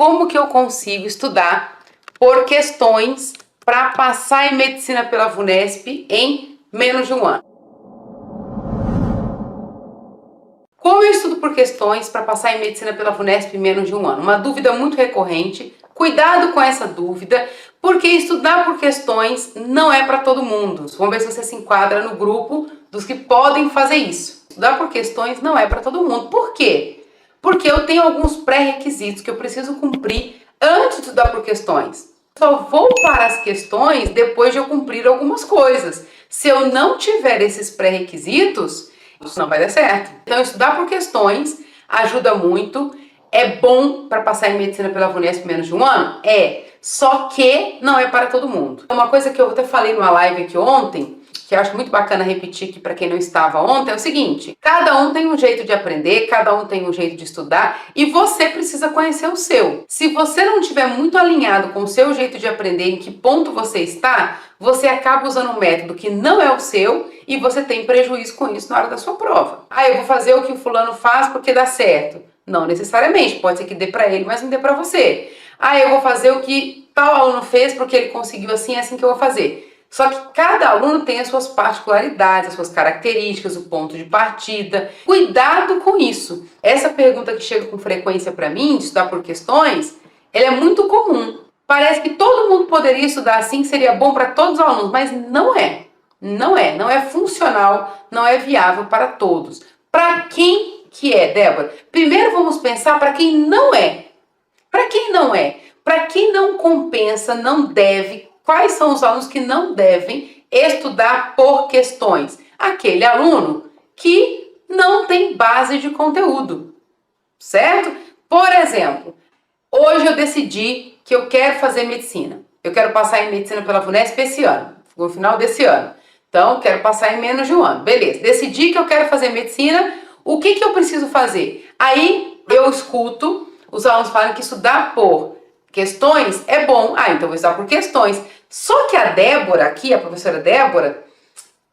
como que eu consigo estudar por questões para passar em medicina pela VUNESP em menos de um ano. Como eu estudo por questões para passar em medicina pela VUNESP em menos de um ano? Uma dúvida muito recorrente. Cuidado com essa dúvida, porque estudar por questões não é para todo mundo. Vamos ver se você se enquadra no grupo dos que podem fazer isso. Estudar por questões não é para todo mundo. Por quê? Porque eu tenho alguns pré-requisitos que eu preciso cumprir antes de estudar por questões. Só vou para as questões depois de eu cumprir algumas coisas. Se eu não tiver esses pré-requisitos, isso não vai dar certo. Então, estudar por questões ajuda muito. É bom para passar em medicina pela VUNESP em menos de um ano? É. Só que não é para todo mundo. Uma coisa que eu até falei numa live aqui ontem, que eu acho muito bacana repetir aqui para quem não estava ontem, é o seguinte: cada um tem um jeito de aprender, cada um tem um jeito de estudar e você precisa conhecer o seu. Se você não estiver muito alinhado com o seu jeito de aprender, em que ponto você está, você acaba usando um método que não é o seu e você tem prejuízo com isso na hora da sua prova. Ah, eu vou fazer o que o fulano faz porque dá certo. Não necessariamente, pode ser que dê para ele, mas não dê para você. Ah, eu vou fazer o que tal aluno fez porque ele conseguiu assim, é assim que eu vou fazer. Só que cada aluno tem as suas particularidades, as suas características, o ponto de partida. Cuidado com isso. Essa pergunta que chega com frequência para mim, de estudar por questões, ela é muito comum. Parece que todo mundo poderia estudar assim, seria bom para todos os alunos, mas não é. Não é funcional, não é viável para todos. Para quem que é, Débora? Primeiro vamos pensar para quem não é. Para quem não é? Para quem não compensa, não deve. Quais são os alunos que não devem estudar por questões? Aquele aluno que não tem base de conteúdo, certo? Por exemplo, hoje eu decidi que eu quero fazer medicina. Eu quero passar em medicina pela VUNESP esse ano, no final desse ano. Então, quero passar em menos de um ano. Beleza, decidi que eu quero fazer medicina. O que eu preciso fazer? Aí eu escuto os alunos falarem que estudar por questões é bom. Ah, então vou estudar por questões. Só que a Débora aqui, a professora Débora,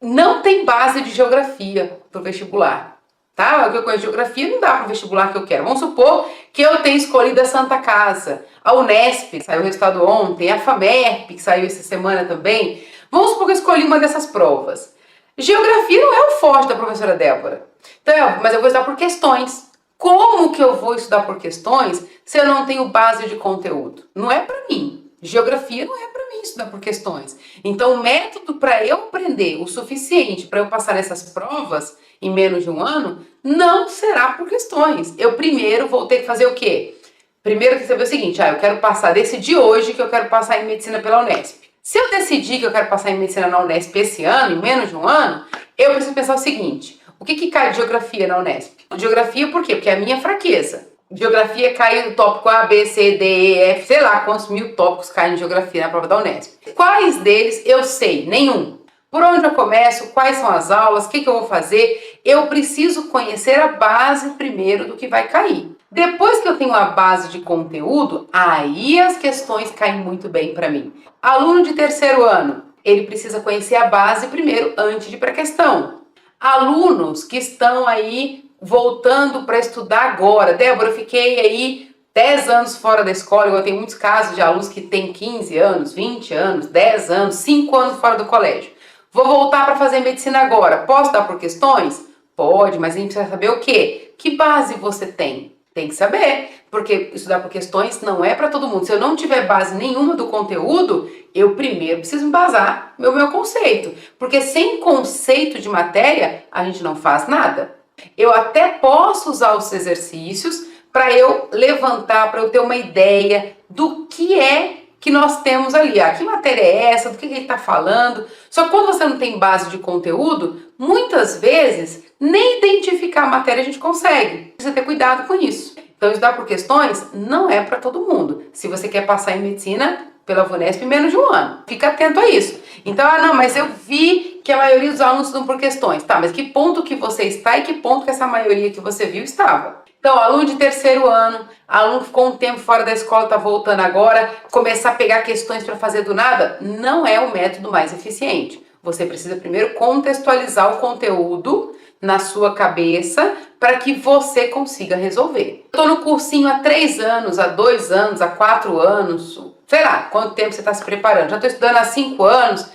não tem base de geografia para o vestibular. Tá? O que eu conheço de geografia não dá para o vestibular que eu quero. Vamos supor que eu tenha escolhido a Santa Casa, a Unesp, que saiu o resultado ontem, a FAMERP, que saiu essa semana também. Vamos supor que eu escolhi uma dessas provas. Geografia não é o forte da professora Débora. Então, mas eu vou estudar por questões. Como que eu vou estudar por questões se eu não tenho base de conteúdo? Não é para mim. Geografia não é para mim estudar por questões. Então, o método para eu aprender o suficiente para eu passar nessas provas em menos de um ano não será por questões. Eu primeiro vou ter que fazer o quê? Primeiro tem que saber o seguinte: eu quero passar, decidi hoje que eu quero passar em medicina pela Unesp. Se eu decidir que eu quero passar em medicina na Unesp esse ano, em menos de um ano, eu preciso pensar o seguinte: o que cai de geografia na Unesp? Geografia por quê? Porque é a minha fraqueza. Geografia cai no tópico A, B, C, D, E, F, sei lá quantos mil tópicos caem em geografia na prova da Unesp. Quais deles eu sei? Nenhum. Por onde eu começo? Quais são as aulas? O que eu vou fazer? Eu preciso conhecer a base primeiro do que vai cair. Depois que eu tenho a base de conteúdo, aí as questões caem muito bem para mim. Aluno de terceiro ano, ele precisa conhecer a base primeiro antes de ir para a questão. Alunos que estão aí voltando para estudar agora. Débora, eu fiquei aí 10 anos fora da escola. Eu tenho muitos casos de alunos que têm 15 anos, 20 anos, 10 anos, 5 anos fora do colégio. Vou voltar para fazer medicina agora. Posso dar por questões? Pode, mas a gente precisa saber o quê? Que base você tem? Tem que saber, porque estudar por questões não é para todo mundo. Se eu não tiver base nenhuma do conteúdo, eu primeiro preciso embasar meu conceito. Porque sem conceito de matéria, a gente não faz nada. Eu até posso usar os exercícios para eu levantar, para eu ter uma ideia do que é que nós temos ali. Que matéria é essa? Do que ele está falando? Só que quando você não tem base de conteúdo, muitas vezes nem identificar a matéria a gente consegue. Precisa ter cuidado com isso. Então, estudar por questões não é para todo mundo. Se você quer passar em medicina pela VUNESP em menos de um ano, fica atento a isso. Então, não, mas eu vi que a maioria dos alunos estudam por questões. Tá, mas que ponto que você está e que ponto que essa maioria que você viu estava? Então, aluno de terceiro ano, aluno que ficou um tempo fora da escola, está voltando agora, começar a pegar questões para fazer do nada, não é o método mais eficiente. Você precisa primeiro contextualizar o conteúdo na sua cabeça para que você consiga resolver. Eu tô no cursinho há 3 anos, há 2 anos, há 4 anos, sei lá, quanto tempo você está se preparando. Já estou estudando há 5 anos.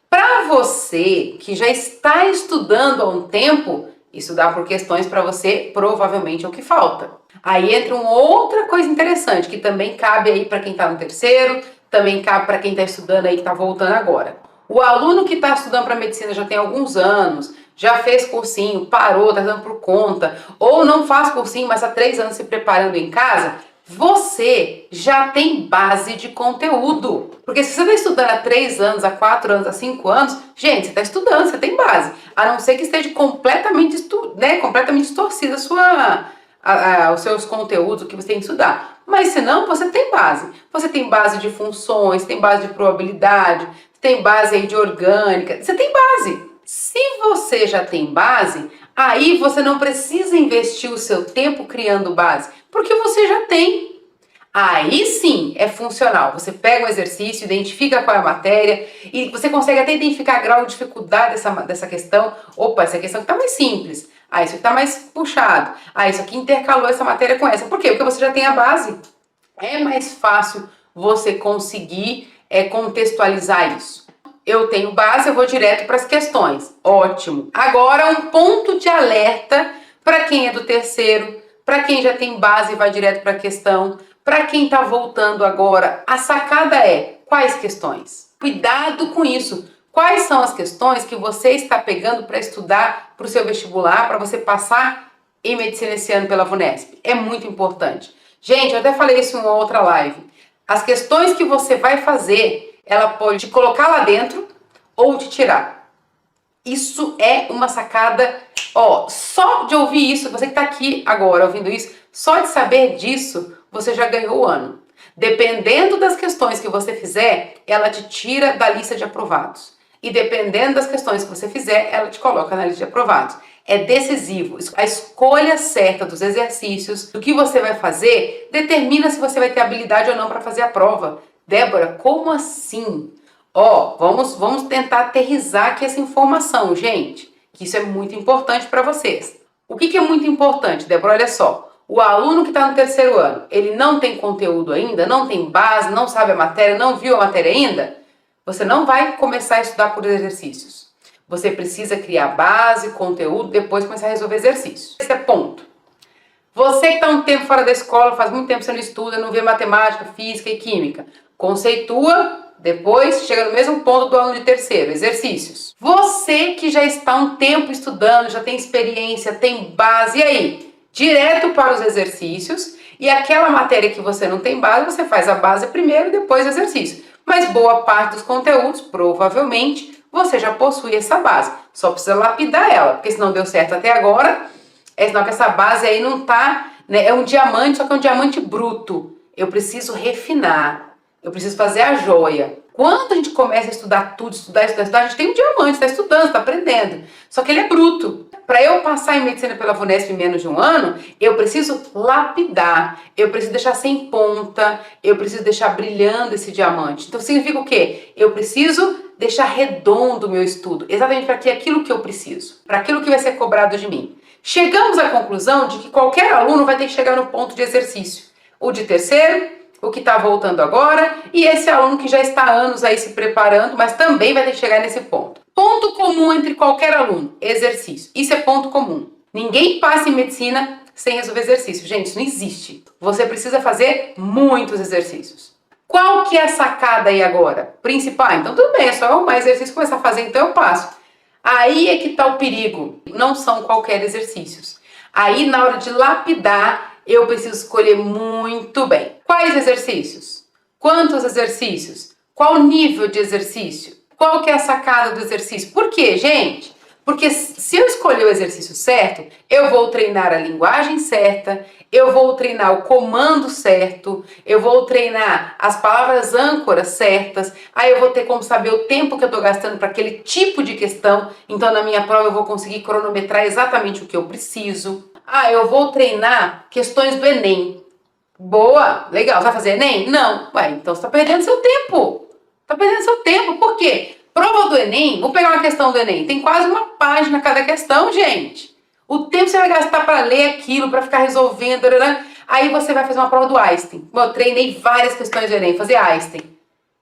Para você que já está estudando há um tempo, estudar por questões para você provavelmente é o que falta. Aí entra uma outra coisa interessante, que também cabe aí para quem está no terceiro, também cabe para quem está estudando aí, que está voltando agora. O aluno que está estudando para medicina já tem alguns anos, já fez cursinho, parou, está dando por conta, ou não faz cursinho, mas há 3 anos se preparando em casa, você já tem base de conteúdo. Porque se você está estudando há 3 anos, há 4 anos, há 5 anos, gente, você está estudando, você tem base. A não ser que esteja completamente distorcida os seus conteúdos, o que você tem que estudar. Mas se não, você tem base. Você tem base de funções, tem base de probabilidade, tem base aí de orgânica, você tem base. Se você já tem base, aí você não precisa investir o seu tempo criando base, porque você já tem. Aí sim é funcional. Você pega um exercício, identifica qual é a matéria e você consegue até identificar grau de dificuldade dessa questão. Opa, essa questão aqui está mais simples. Ah, isso aqui está mais puxado. Ah, isso aqui intercalou essa matéria com essa. Por quê? Porque você já tem a base. É mais fácil você conseguir contextualizar isso. Eu tenho base, eu vou direto para as questões. Ótimo. Agora um ponto de alerta para quem é do terceiro, para quem já tem base e vai direto para a questão, para quem está voltando agora. A sacada é: quais questões? Cuidado com isso. Quais são as questões que você está pegando para estudar para o seu vestibular, para você passar em medicina esse ano pela VUNESP? É muito importante. Gente, eu até falei isso em uma outra live. As questões que você vai fazer, ela pode te colocar lá dentro ou te tirar. Isso é uma sacada, ó, só de ouvir isso, você que está aqui agora ouvindo isso, só de saber disso, você já ganhou o ano. Dependendo das questões que você fizer, ela te tira da lista de aprovados. E dependendo das questões que você fizer, ela te coloca na lista de aprovados. É decisivo. A escolha certa dos exercícios, do que você vai fazer, determina se você vai ter habilidade ou não para fazer a prova. Débora, como assim? Ó, vamos tentar aterrissar aqui essa informação, gente, que isso é muito importante para vocês. O que é muito importante, Débora? Olha só, o aluno que está no terceiro ano, ele não tem conteúdo ainda, não tem base, não sabe a matéria, não viu a matéria ainda, você não vai começar a estudar por exercícios. Você precisa criar base, conteúdo, depois começar a resolver exercícios. Esse é ponto. Você que está um tempo fora da escola, faz muito tempo que você não estuda, não vê matemática, física e química, conceitua, depois chega no mesmo ponto do aluno de terceiro, exercícios. Você que já está um tempo estudando, já tem experiência, tem base, e aí? Direto para os exercícios, e aquela matéria que você não tem base, você faz a base primeiro e depois o exercício. Mas boa parte dos conteúdos, provavelmente, você já possui essa base. Só precisa lapidar ela, porque se não deu certo até agora, é sinal que essa base aí não tá, né? É um diamante, só que é um diamante bruto. Eu preciso refinar, eu preciso fazer a joia. Quando a gente começa a estudar tudo, estudar, a gente tem um diamante, está estudando, está aprendendo. Só que ele é bruto. Para eu passar em medicina pela VUNESP em menos de um ano, eu preciso lapidar, eu preciso deixar sem ponta, eu preciso deixar brilhando esse diamante. Então significa o quê? Eu preciso deixar redondo o meu estudo, exatamente para aquilo que eu preciso, para aquilo que vai ser cobrado de mim. Chegamos à conclusão de que qualquer aluno vai ter que chegar no ponto de exercício. O de terceiro, o que está voltando agora, e esse aluno que já está há anos aí se preparando, mas também vai ter que chegar nesse ponto. Ponto comum entre qualquer aluno, exercício. Isso é ponto comum. Ninguém passa em medicina sem resolver exercício. Gente, isso não existe. Você precisa fazer muitos exercícios. Qual que é a sacada aí agora? Principal? Então tudo bem, é só arrumar exercício e começar a fazer, então eu passo. Aí é que está o perigo. Não são qualquer exercícios. Aí na hora de lapidar, eu preciso escolher muito bem. Quais exercícios? Quantos exercícios? Qual nível de exercício? Qual que é a sacada do exercício? Por quê, gente? Porque se eu escolher o exercício certo, eu vou treinar a linguagem certa, eu vou treinar o comando certo, eu vou treinar as palavras âncoras certas, aí eu vou ter como saber o tempo que eu estou gastando para aquele tipo de questão, então na minha prova eu vou conseguir cronometrar exatamente o que eu preciso. Ah, eu vou treinar questões do Enem. Boa, legal. Você vai fazer Enem? Não. Ué, então você está perdendo seu tempo. Está perdendo seu tempo. Por quê? Prova do Enem, vou pegar uma questão do Enem. Tem quase uma página cada questão, gente. O tempo que você vai gastar para ler aquilo, para ficar resolvendo, né? Aí você vai fazer uma prova do Einstein. Eu treinei várias questões do Enem, fazer Einstein.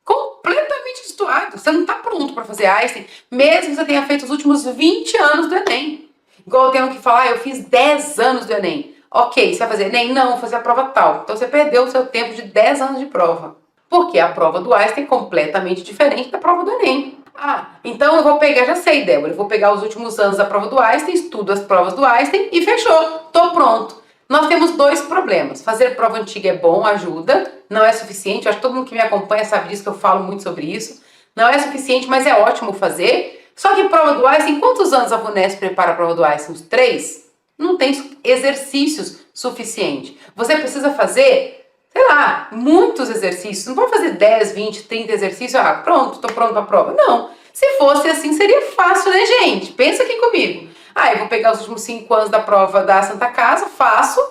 Completamente destoado. Você não está pronto para fazer Einstein, mesmo que você tenha feito os últimos 20 anos do Enem. Igual eu tenho que falar, eu fiz 10 anos do Enem. Ok, você vai fazer Enem? Não, vou fazer a prova tal. Então você perdeu o seu tempo de 10 anos de prova. Porque a prova do Einstein é completamente diferente da prova do Enem. Ah, então eu vou pegar, já sei, Débora, eu vou pegar os últimos anos da prova do Einstein, estudo as provas do Einstein e fechou, tô pronto. Nós temos dois problemas. Fazer prova antiga é bom, ajuda, não é suficiente. Eu acho que todo mundo que me acompanha sabe disso, que eu falo muito sobre isso. Não é suficiente, mas é ótimo fazer. Só que prova do Einstein, quantos anos a VUNESP prepara a prova do Einstein? Uns 3? Não tem exercícios suficientes. Você precisa fazer, sei lá, muitos exercícios. Não pode fazer 10, 20, 30 exercícios. Ah, pronto, tô pronto para a prova. Não. Se fosse assim, seria fácil, né, gente? Pensa aqui comigo. Ah, eu vou pegar os últimos 5 anos da prova da Santa Casa, faço,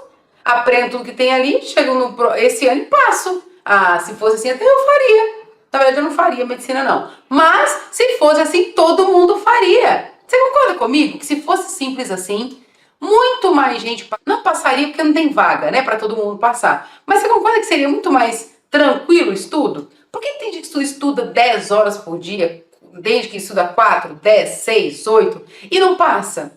aprendo tudo que tem ali, chego esse ano e passo. Ah, se fosse assim, até eu faria. Na verdade, eu não faria medicina, não. Mas, se fosse assim, todo mundo faria. Você concorda comigo? Que se fosse simples assim, muito mais gente não passaria, porque não tem vaga, né, para todo mundo passar. Mas você concorda que seria muito mais tranquilo o estudo? Por que tem gente que estuda 10 horas por dia, desde que estuda 4, 10, 6, 8 e não passa?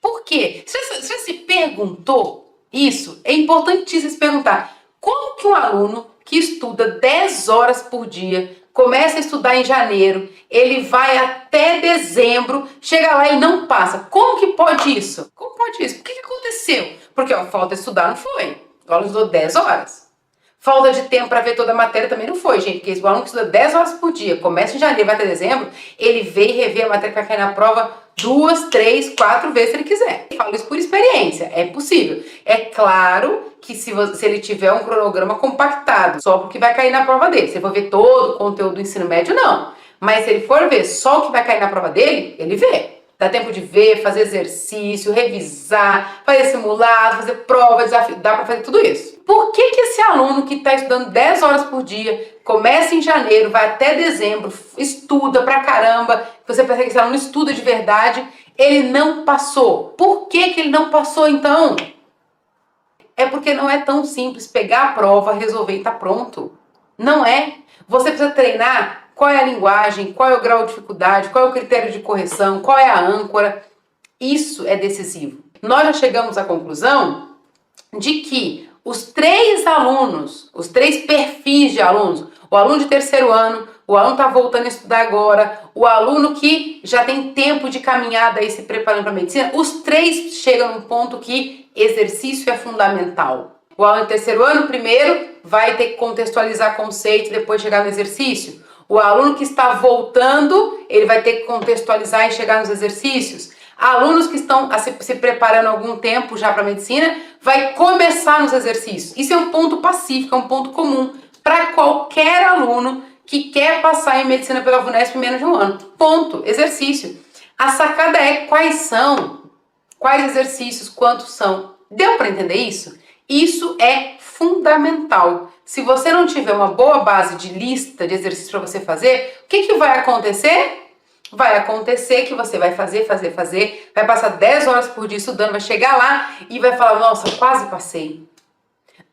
Por quê? Você se perguntou isso? É importantíssimo se perguntar. Como que um aluno que estuda 10 horas por dia, começa a estudar em janeiro, ele vai até dezembro, chega lá e não passa? Como que pode isso? Como pode isso? Por que aconteceu? Porque a falta de estudar não foi. O aluno estudou 10 horas. Falta de tempo para ver toda a matéria também não foi, gente, porque o aluno que estuda 10 horas por dia, começa em janeiro, vai até dezembro, ele vê e revê a matéria que vai cair na prova 2, 3, 4 vezes se ele quiser. Eu falo isso por experiência, é possível. É claro que se ele tiver um cronograma compactado, só porque vai cair na prova dele. Se ele for ver todo o conteúdo do ensino médio, não. Mas se ele for ver só o que vai cair na prova dele, ele vê. Dá tempo de ver, fazer exercício, revisar, fazer simulado, fazer prova, desafio, dá para fazer tudo isso. Por que esse aluno que está estudando 10 horas por dia, começa em janeiro, vai até dezembro, estuda pra caramba, você pensa que esse aluno estuda de verdade, ele não passou? Por que ele não passou então? É porque não é tão simples pegar a prova, resolver e tá pronto. Não é. Você precisa treinar qual é a linguagem, qual é o grau de dificuldade, qual é o critério de correção, qual é a âncora. Isso é decisivo. Nós já chegamos à conclusão de que os 3 alunos, os 3 perfis de alunos, o aluno de terceiro ano, o aluno está voltando a estudar agora, o aluno que já tem tempo de caminhada aí se preparando para a medicina, os 3 chegam num ponto que exercício é fundamental. O aluno de terceiro ano, primeiro, vai ter que contextualizar conceito e depois chegar no exercício. O aluno que está voltando, ele vai ter que contextualizar e chegar nos exercícios. Alunos que estão se preparando há algum tempo já para a medicina, vai começar nos exercícios. Isso é um ponto pacífico, é um ponto comum para qualquer aluno que quer passar em medicina pela VUNESP em menos de um ano. Ponto. Exercício. A sacada é quais são, quais exercícios, quantos são. Deu para entender isso? Isso é fundamental. Se você não tiver uma boa base de lista de exercícios para você fazer, o que vai acontecer? Vai acontecer que você vai fazer, vai passar 10 horas por dia estudando, vai chegar lá e vai falar, nossa, quase passei.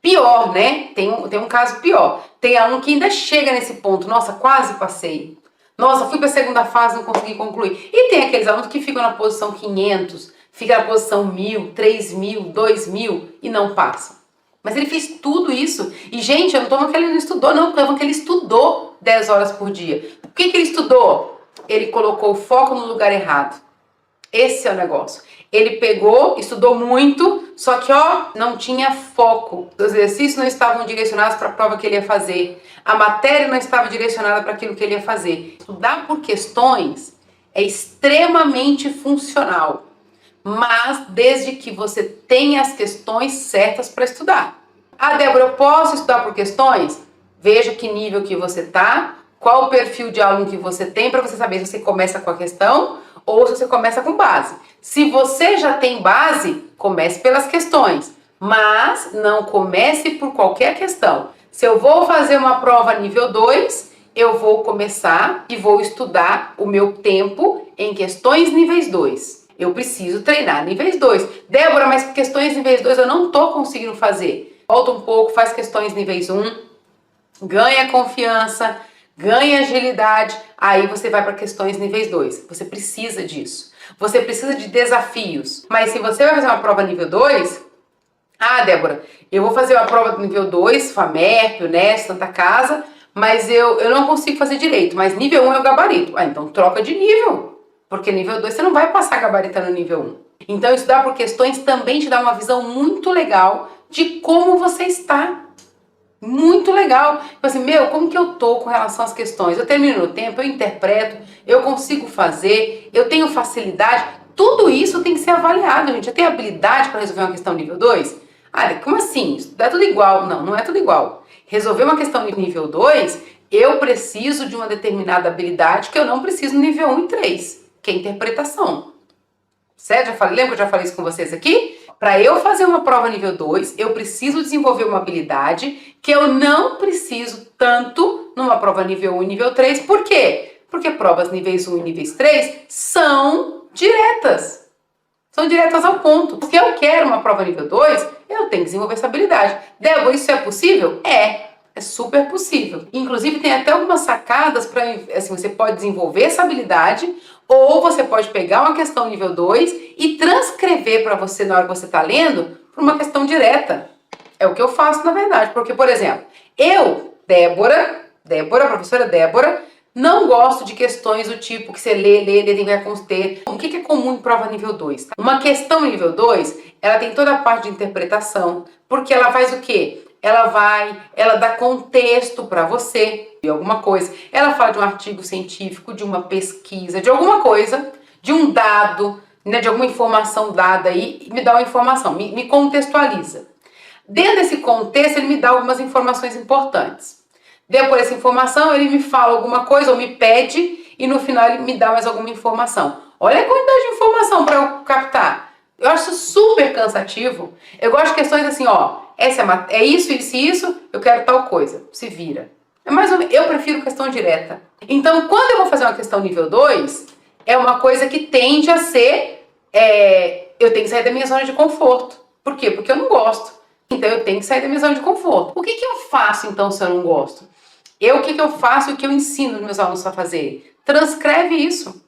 Pior, né? Tem um caso pior. Tem aluno que ainda chega nesse ponto, nossa, quase passei. Nossa, fui para a segunda fase, não consegui concluir. E tem aqueles alunos que ficam na posição 500, ficam na posição 1000, 3000, 2000 e não passam. Mas ele fez tudo isso. E, gente, eu não tô falando que ele não estudou, não. Eu tô falando que ele estudou 10 horas por dia. Por que ele estudou? Ele colocou o foco no lugar errado. Esse é o negócio. Ele pegou, estudou muito, só que, não tinha foco. Os exercícios não estavam direcionados para a prova que ele ia fazer. A matéria não estava direcionada para aquilo que ele ia fazer. Estudar por questões é extremamente funcional. Mas desde que você tenha as questões certas para estudar. Ah, Débora, eu posso estudar por questões? Veja que nível que você está, qual o perfil de aluno que você tem para você saber se você começa com a questão ou se você começa com base. Se você já tem base, comece pelas questões, mas não comece por qualquer questão. Se eu vou fazer uma prova nível 2, eu vou começar e vou estudar o meu tempo em questões níveis 2. Eu preciso treinar níveis 2. Débora, mas questões níveis 2 eu não estou conseguindo fazer. Volta um pouco, faz questões níveis 1, ganha confiança, ganha agilidade, aí você vai para questões níveis 2. Você precisa disso. Você precisa de desafios. Mas se você vai fazer uma prova nível 2, Débora, eu vou fazer uma prova do nível 2, FAMERP, Unesp, Santa Casa, mas eu não consigo fazer direito, mas nível 1 é o gabarito. Então troca de nível, porque nível 2 você não vai passar gabaritando no nível 1. Então estudar por questões também te dá uma visão muito legal de como você está. Muito legal. Tipo assim, como que eu tô com relação às questões? Eu termino no tempo, eu interpreto, eu consigo fazer, eu tenho facilidade. Tudo isso tem que ser avaliado, gente. Eu tenho habilidade para resolver uma questão nível 2? Como assim? É tudo igual. Não, não é tudo igual. Resolver uma questão nível 2, eu preciso de uma determinada habilidade que eu não preciso no nível 1 e 3, que é interpretação. Certo? Lembra que eu já falei isso com vocês aqui? Para eu fazer uma prova nível 2, eu preciso desenvolver uma habilidade que eu não preciso tanto numa prova nível 1 e nível 3. Por quê? Porque provas níveis 1 e níveis 3 são diretas. São diretas ao ponto. Se eu quero uma prova nível 2, eu tenho que desenvolver essa habilidade. Débora, isso é possível? É super possível. Inclusive tem até algumas sacadas para, assim, você pode desenvolver essa habilidade ou você pode pegar uma questão nível 2 e transcrever para você na hora que você está lendo para uma questão direta. É o que eu faço na verdade, porque, por exemplo, eu, Débora, professora Débora, não gosto de questões do tipo que você lê, tem que conter. O que é comum em prova nível 2? Uma questão nível 2, ela tem toda a parte de interpretação, porque ela faz o quê? Ela dá contexto para você de alguma coisa. Ela fala de um artigo científico, de uma pesquisa, de alguma coisa, de um dado, né, de alguma informação dada aí, me dá uma informação, me contextualiza. Dentro desse contexto, ele me dá algumas informações importantes. Depois dessa informação, ele me fala alguma coisa ou me pede e no final ele me dá mais alguma informação. Olha a quantidade de informação para eu captar. Eu acho super cansativo. Eu gosto de questões assim, é isso, eu quero tal coisa. Se vira. Eu prefiro questão direta. Então, quando eu vou fazer uma questão nível 2, é uma coisa que tende a ser, eu tenho que sair da minha zona de conforto. Por quê? Porque eu não gosto. Então, eu tenho que sair da minha zona de conforto. O que eu faço, então, se eu não gosto? O que eu faço e o que eu ensino meus alunos a fazer? Transcreve isso.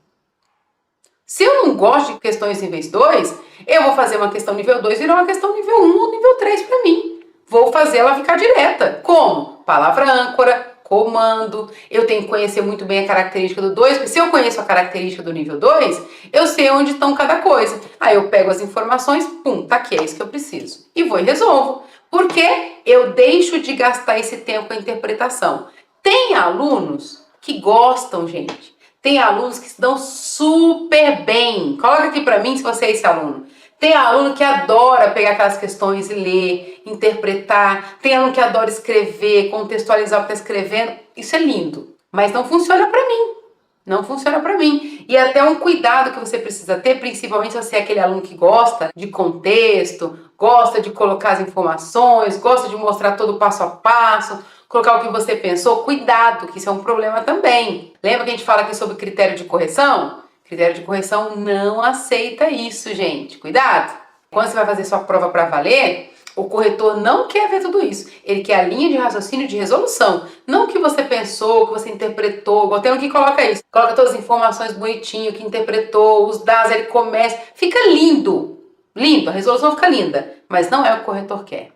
Se eu não gosto de questões níveis 2, eu vou fazer uma questão nível 2 virar uma questão nível 1 ou nível 3 para mim. Vou fazer ela ficar direta. Como? Palavra âncora, comando. Eu tenho que conhecer muito bem a característica do 2, porque se eu conheço a característica do nível 2, eu sei onde estão cada coisa. Aí eu pego as informações, tá aqui, é isso que eu preciso. E vou e resolvo. Porque eu deixo de gastar esse tempo com a interpretação. Tem alunos que gostam, gente. Tem alunos que se dão super bem. Coloca aqui pra mim se você é esse aluno. Tem aluno que adora pegar aquelas questões e ler, interpretar. Tem aluno que adora escrever, contextualizar o que está escrevendo. Isso é lindo, mas não funciona pra mim. Não funciona pra mim. E até um cuidado que você precisa ter, principalmente se você é aquele aluno que gosta de contexto, gosta de colocar as informações, gosta de mostrar todo o passo a passo, colocar o que você pensou. Cuidado, que isso é um problema também. Lembra que a gente fala aqui sobre critério de correção? Critério de correção não aceita isso, gente. Cuidado! Quando você vai fazer sua prova para valer, o corretor não quer ver tudo isso. Ele quer a linha de raciocínio de resolução. Não o que você pensou, o que você interpretou. Igual tem um que coloca isso. Coloca todas as informações bonitinho, que interpretou, os dados, ele começa. Fica lindo. Lindo, a resolução fica linda. Mas não é o que o corretor quer.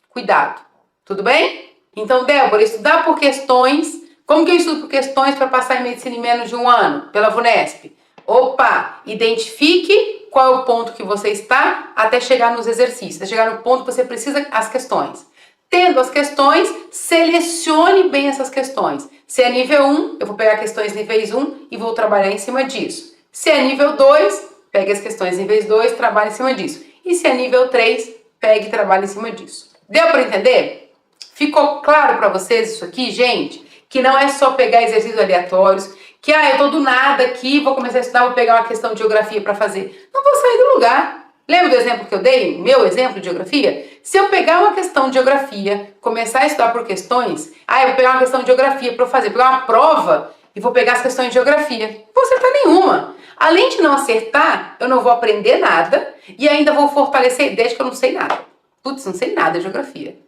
Cuidado. Tudo bem? Então, Débora, estudar por questões. Como que eu estudo por questões para passar em medicina em menos de um ano? Pela VUNESP. Opa! Identifique qual é o ponto que você está até chegar nos exercícios, até chegar no ponto que você precisa as questões. Tendo as questões, selecione bem essas questões. Se é nível 1, eu vou pegar questões níveis 1 e vou trabalhar em cima disso. Se é nível 2, pegue as questões níveis 2 e trabalhe em cima disso. E se é nível 3, pegue e trabalhe em cima disso. Deu para entender? Ficou claro para vocês isso aqui, gente? Que não é só pegar exercícios aleatórios, que eu tô do nada aqui, vou começar a estudar, vou pegar uma questão de geografia para fazer. Não vou sair do lugar. Lembra do exemplo que eu dei? Meu exemplo de geografia? Se eu pegar uma questão de geografia, começar a estudar por questões, eu vou pegar uma questão de geografia para eu fazer, pegar uma prova e vou pegar as questões de geografia. Não vou acertar nenhuma. Além de não acertar, eu não vou aprender nada e ainda vou fortalecer a ideia de que eu não sei nada. Putz, não sei nada de geografia.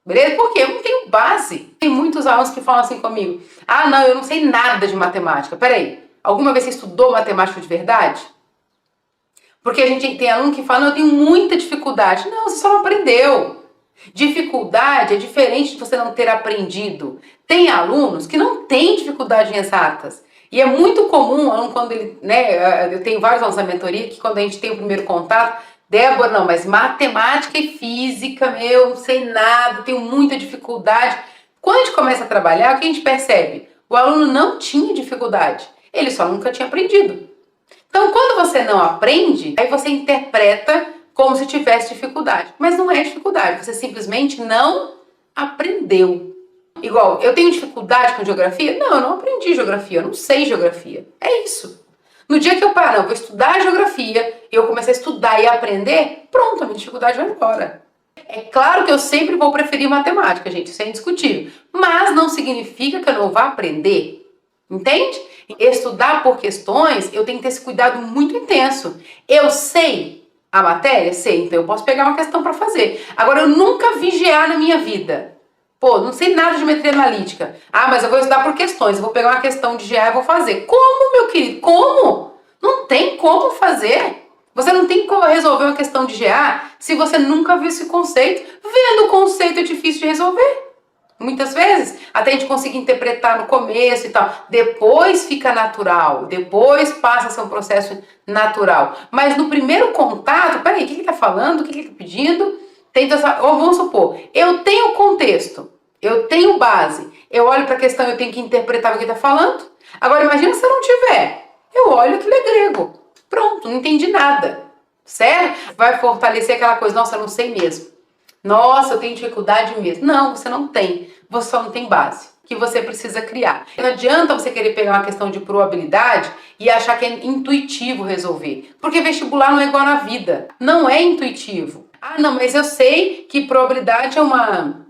Beleza? Porque eu não tenho base. Tem muitos alunos que falam assim comigo: ah, não, eu não sei nada de matemática. Peraí, alguma vez você estudou matemática de verdade? Porque a gente tem aluno que fala: não, eu tenho muita dificuldade. Não, você só não aprendeu. Dificuldade é diferente de você não ter aprendido. Tem alunos que não têm dificuldade em exatas. E é muito comum, quando ele, né, eu tenho vários alunos na mentoria que quando a gente tem o primeiro contato, Débora, não, mas matemática e física, meu, não sei nada, tenho muita dificuldade. Quando a gente começa a trabalhar, o que a gente percebe? O aluno não tinha dificuldade, ele só nunca tinha aprendido. Então, quando você não aprende, aí você interpreta como se tivesse dificuldade. Mas não é dificuldade, você simplesmente não aprendeu. Igual, eu tenho dificuldade com geografia? Não, eu não aprendi geografia, eu não sei geografia. É isso. No dia que eu parar, vou estudar geografia, e eu começar a estudar e aprender, pronto, a minha dificuldade vai embora. É claro que eu sempre vou preferir matemática, gente, isso é indiscutível. Mas não significa que eu não vá aprender. Entende? Estudar por questões, eu tenho que ter esse cuidado muito intenso. Eu sei a matéria? Sei, então eu posso pegar uma questão para fazer. Agora, eu nunca vi GA na minha vida. Pô, não sei nada de geometria analítica. Ah, mas eu vou estudar por questões. Eu vou pegar uma questão de GA e vou fazer. Como, meu querido? Como? Não tem como fazer. Você não tem como resolver uma questão de GA se você nunca viu esse conceito. Vendo o conceito é difícil de resolver. Muitas vezes, até a gente conseguir interpretar no começo e tal. Depois fica natural. Depois passa a ser um processo natural. Mas no primeiro contato, peraí, o que ele está falando? O que ele está pedindo? Ou vamos supor, eu tenho contexto, eu tenho base, eu olho para a questão e eu tenho que interpretar o que ele está falando. Agora imagina se eu não tiver, eu olho aquilo é grego, pronto, não entendi nada, certo? Vai fortalecer aquela coisa, nossa, eu não sei mesmo, nossa, eu tenho dificuldade mesmo. Não, você não tem, você só não tem base, que você precisa criar. Não adianta você querer pegar uma questão de probabilidade e achar que é intuitivo resolver, porque vestibular não é igual na vida, não é intuitivo. Ah, não, mas eu sei que probabilidade é uma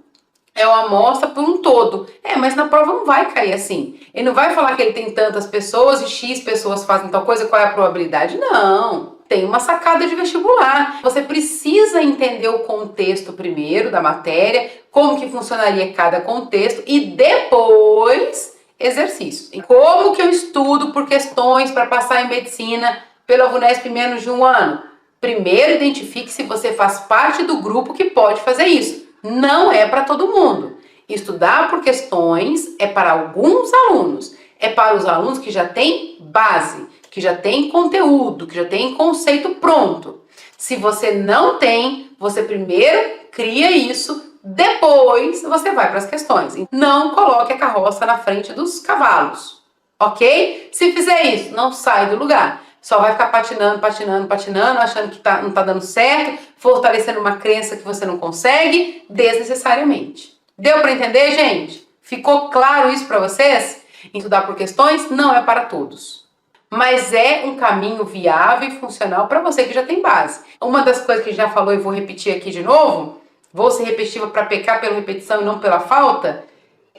amostra por um todo. Mas na prova não vai cair assim. Ele não vai falar que ele tem tantas pessoas e X pessoas fazem tal coisa, qual é a probabilidade? Não. Tem uma sacada de vestibular. Você precisa entender o contexto primeiro da matéria, como que funcionaria cada contexto e depois exercícios. E como que eu estudo por questões para passar em medicina pela VUNESP menos de um ano? Primeiro, identifique se você faz parte do grupo que pode fazer isso. Não é para todo mundo. Estudar por questões é para alguns alunos. É para os alunos que já têm base, que já têm conteúdo, que já têm conceito pronto. Se você não tem, você primeiro cria isso, depois você vai para as questões. Não coloque a carroça na frente dos cavalos, ok? Se fizer isso, não sai do lugar. Só vai ficar patinando, achando que não tá dando certo, fortalecendo uma crença que você não consegue, desnecessariamente. Deu para entender, gente? Ficou claro isso para vocês? Estudar por questões não é para todos, mas é um caminho viável e funcional para você que já tem base. Uma das coisas que já falou e vou repetir aqui de novo, vou ser repetitiva para pecar pela repetição e não pela falta,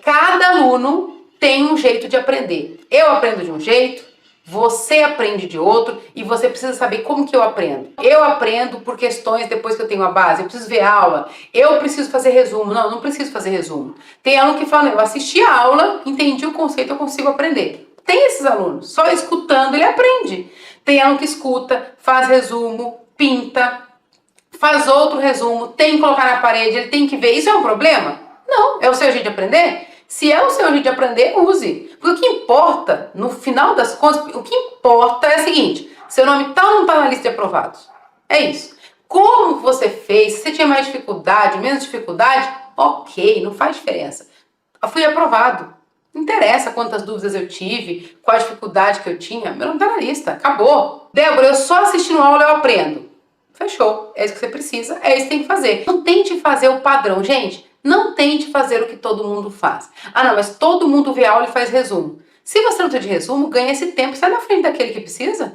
cada aluno tem um jeito de aprender. Eu aprendo de um jeito, você aprende de outro e você precisa saber como que eu aprendo. Eu aprendo por questões depois que eu tenho a base, eu preciso ver aula, eu preciso fazer resumo. Não, não preciso fazer resumo. Tem aluno que fala, eu assisti a aula, entendi o conceito, eu consigo aprender. Tem esses alunos, só escutando ele aprende. Tem aluno que escuta, faz resumo, pinta, faz outro resumo, tem que colocar na parede, ele tem que ver. Isso é um problema? Não, é o seu jeito de aprender? Se é o seu jeito de aprender, use. Porque o que importa, no final das contas, o que importa é o seguinte, seu nome tá ou não tá na lista de aprovados? É isso. Como você fez, se você tinha mais dificuldade, menos dificuldade, ok, não faz diferença. Eu fui aprovado. Não interessa quantas dúvidas eu tive, qual a dificuldade que eu tinha, meu nome tá na lista, acabou. Débora, eu só assistindo aula eu aprendo. Fechou, é isso que você precisa, é isso que tem que fazer. Não tente fazer o padrão, gente. Não tente fazer o que todo mundo faz. Ah, não, mas todo mundo vê aula e faz resumo. Se você não tem de resumo, ganha esse tempo, sai na frente daquele que precisa.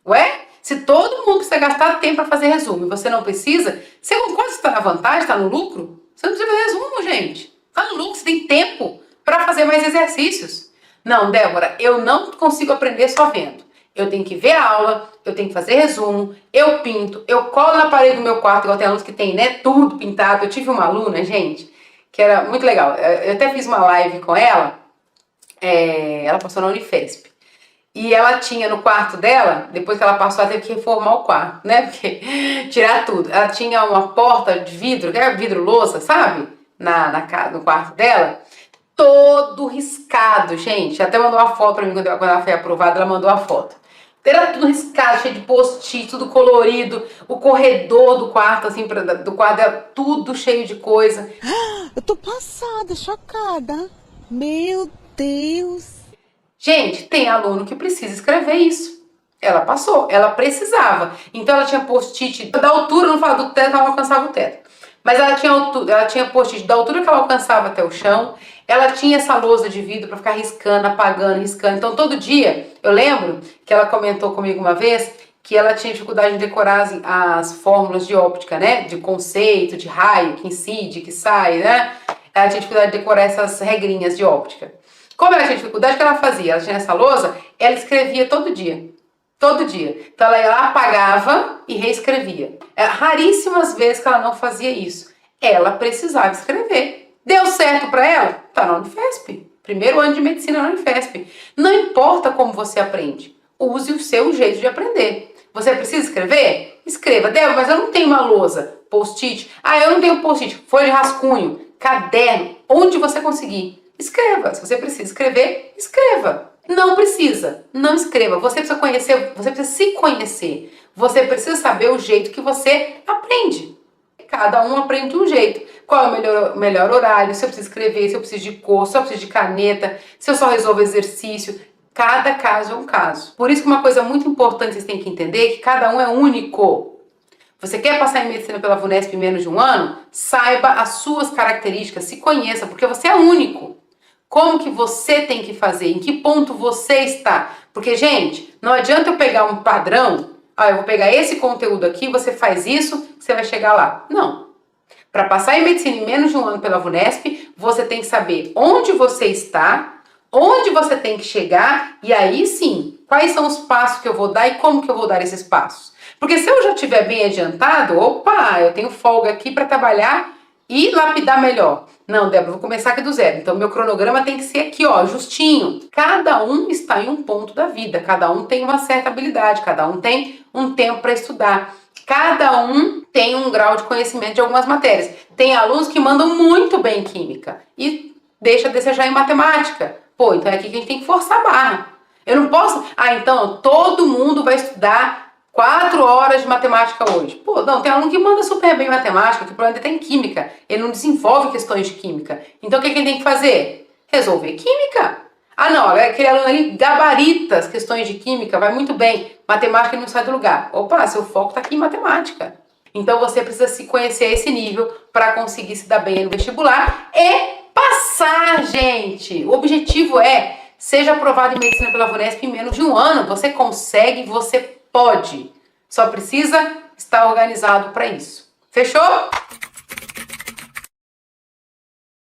Ué? Se todo mundo precisa gastar tempo para fazer resumo e você não precisa, você concorda que está na vantagem, está no lucro? Você não precisa fazer resumo, gente. Está no lucro, você tem tempo para fazer mais exercícios. Não, Débora, eu não consigo aprender só vendo. Eu tenho que ver a aula, eu tenho que fazer resumo, eu pinto, eu colo na parede do meu quarto, igual tem alunos que tem, né, tudo pintado. Eu tive uma aluna, gente, que era muito legal. Eu até fiz uma live com ela, ela passou na Unifesp. E ela tinha no quarto dela, depois que ela passou, ela teve que reformar o quarto, né? Porque tirar tudo. Ela tinha uma porta de vidro, que era vidro louça, sabe? No quarto dela. Todo riscado, gente. Até mandou uma foto pra mim quando ela foi aprovada, ela mandou a foto. Era tudo riscado, cheio de post-it, tudo colorido. O corredor do quarto, assim, do quarto dela, tudo cheio de coisa. Eu tô passada, chocada. Meu Deus. Gente, tem aluno que precisa escrever isso. Ela passou, ela precisava. Então ela tinha post-it da altura, não fala do teto, ela não alcançava o teto. Mas ela tinha post-it da altura que ela alcançava até o chão. Ela tinha essa lousa de vidro para ficar riscando, apagando, riscando. Então todo dia, eu lembro que ela comentou comigo uma vez que ela tinha dificuldade de decorar as fórmulas de óptica, né? De conceito, de raio, que incide, que sai, né? Ela tinha dificuldade de decorar essas regrinhas de óptica. Como ela tinha dificuldade, o que ela fazia? Ela tinha essa lousa, ela escrevia todo dia. Todo dia. Então ela ia lá, apagava e reescrevia. Raríssimas vezes que ela não fazia isso. Ela precisava escrever. Deu certo para ela? Tá na Unifesp. Primeiro ano de medicina na Unifesp. Não importa como você aprende. Use o seu jeito de aprender. Você precisa escrever? Escreva. Débora, mas eu não tenho uma lousa. Post-it. Eu não tenho post-it. Folha de rascunho. Caderno. Onde você conseguir. Escreva. Se você precisa escrever, escreva. Não precisa, não escreva. Você precisa conhecer, você precisa se conhecer. Você precisa saber o jeito que você aprende. Cada um aprende de um jeito. Qual é o melhor horário, se eu preciso escrever, se eu preciso de cor, se eu preciso de caneta, se eu só resolvo exercício. Cada caso é um caso. Por isso que uma coisa muito importante vocês têm que entender é que cada um é único. Você quer passar em medicina pela VUNESP em menos de um ano? Saiba as suas características, se conheça, porque você é único. Como que você tem que fazer? Em que ponto você está? Porque, gente, não adianta eu pegar um padrão, eu vou pegar esse conteúdo aqui, você faz isso, você vai chegar lá. Não. Para passar em medicina em menos de um ano pela VUNESP, você tem que saber onde você está, onde você tem que chegar, e aí sim, quais são os passos que eu vou dar e como que eu vou dar esses passos. Porque se eu já estiver bem adiantado, opa, eu tenho folga aqui para trabalhar e lapidar melhor. Não, Débora, vou começar aqui do zero. Então, meu cronograma tem que ser aqui, ó, justinho. Cada um está em um ponto da vida. Cada um tem uma certa habilidade. Cada um tem um tempo para estudar. Cada um tem um grau de conhecimento de algumas matérias. Tem alunos que mandam muito bem em química e deixa a desejar em matemática. Pô, então é aqui que a gente tem que forçar a barra. Eu não posso... então todo mundo vai estudar 4 horas de matemática hoje. Pô, não, tem aluno que manda super bem em matemática, que o problema dele tá em química. Ele não desenvolve questões de química. Então o que ele tem que fazer? Resolver química. Não, aquele aluno ali gabarita as questões de química, vai muito bem. Matemática ele não sai do lugar. Opa, seu foco tá aqui em matemática. Então você precisa se conhecer a esse nível para conseguir se dar bem no vestibular e passar, gente. O objetivo é, seja aprovado em medicina pela VUNESP em menos de um ano. Você consegue, você pode. Só precisa estar organizado para isso. Fechou?